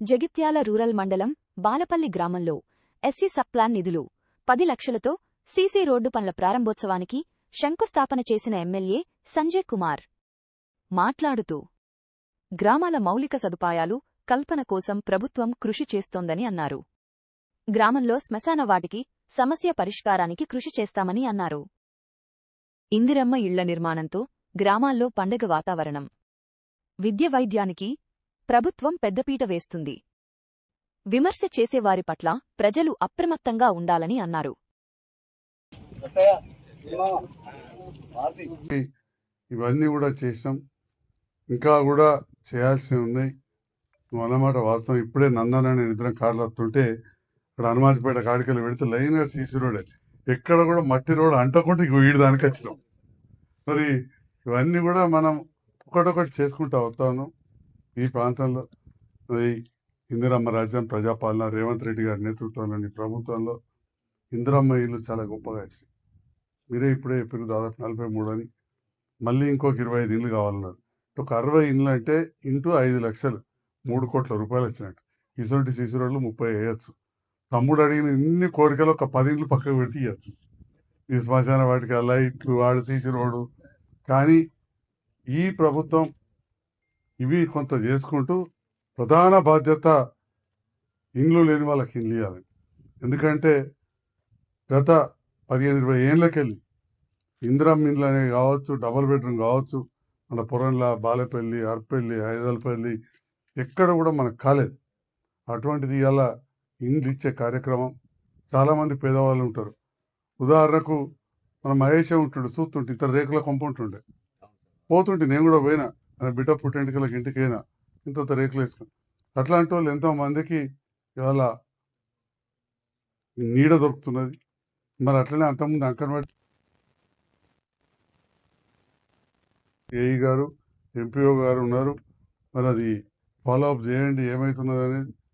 Jagtial rural మండలం బాలపల్లి గ్రామంలో SC sub plan నిధులు 10 లక్షలతో సీసీ రోడ్డు పనుల ప్రారంభోత్సవానికి శంకుస్థాపన చేసిన ఎమ్మెల్యే సంజయ్ కుమార్ మాట్లాడుతూ గ్రామాల మౌలిక సదుపాయాలు కల్పన కోసం ప్రభుత్వం కృషి చేస్తోందని అన్నారు. గ్రామంలో శ్మశాన వాటికి సమస్య పరిష్కారానికి కృషి చేస్తామని అన్నారు. ఇందిరమ్మ ఇళ్ల నిర్మాణంతో గ్రామాల్లో పండగ వాతావరణం. విద్య వైద్యానికి ప్రభుత్వం పెద్దపీట వేస్తుంది. విమర్శ చేసేవారి పట్ల ప్రజలు అప్రమత్తంగా ఉండాలని అన్నారు. ఇవన్నీ కూడా చేసాం, ఇంకా కూడా చేయాల్సి ఉన్నాయి. నువ్వు అన్నమాట వాస్తవం. ఇప్పుడే నందన నేను ఇద్దరం కార్లు వస్తుంటే ఇక్కడ హనుమాన్పేట కాడికలు పెడితే లైన్గా సీసీ రోడే, ఎక్కడ కూడా మట్టి రోడ్ అంటకుండా వీడి దానికి వచ్చినాం. మరి ఇవన్నీ కూడా మనం ఒకటొకటి చేసుకుంటూ వస్తాను. ఈ ప్రాంతంలో ఇందిరమ్మ రాజ్యం ప్రజాపాలన రేవంత్ రెడ్డి గారి నేతృత్వంలోని ప్రభుత్వంలో ఇందిరమ్మ ఇల్లు చాలా గొప్పగా వచ్చినాయి. మీరే ఇప్పుడే చెప్పిన దాదాపు 43 అని, మళ్ళీ ఇంకొక 25 ఇళ్ళు కావాలన్నారు. ఒక 60 ఇళ్ళు అంటే ఇంటూ 5 లక్షలు 3 కోట్ల రూపాయలు వచ్చినట్టు. ఇటువంటి సీసీ రోడ్లు 30 వేయచ్చు. తమ్ముడు అడిగిన ఇన్ని కోరికలు ఒక 10 ఇళ్ళు పక్కకు పెడితే ఇవ్వచ్చు. ఈ శ్మశాన వాటికి లైట్లు వాడు సీసీ రోడ్డు. కానీ ఈ ప్రభుత్వం ఇవి కొంత చేసుకుంటూ ప్రధాన బాధ్యత ఇండ్లు లేని వాళ్ళకి ఇండ్లు ఇవ్వాలి. ఎందుకంటే గత 15-20 ఏళ్ళకెళ్ళి ఇందిరమ్మ ఇండ్లు అనేవి కావచ్చు, డబుల్ బెడ్రూమ్ కావచ్చు, మన పొరంలా బాలపల్లి, అర్పల్లి, హైదల్పల్లి ఎక్కడ కూడా మనకు కాలేదు. అటువంటిది ఇలా ఇండ్లు ఇచ్చే కార్యక్రమం. చాలామంది పేదవాళ్ళు ఉంటారు. ఉదాహరణకు మన మహేషే ఉంటాడు, చూస్తుంటే ఇతర రేకుల కొంప ఉంటుండే, పోతుంటే నేను కూడా పోయినా, మన బిడ్డ పుట్టెంటికలకి ఇంటికైనా ఇంత రేకులు వేసుకుని. అట్లాంటి వాళ్ళు ఎంతోమందికి ఇవాళ నీడ దొరుకుతున్నది. మరి అట్లనే అంతకుముందు అంకన్వాడి ఏఈ గారు, ఎంపీఓ గారు ఉన్నారు. మరి అది ఫాలో అప్ చేయండి, ఏమవుతున్నది అనేది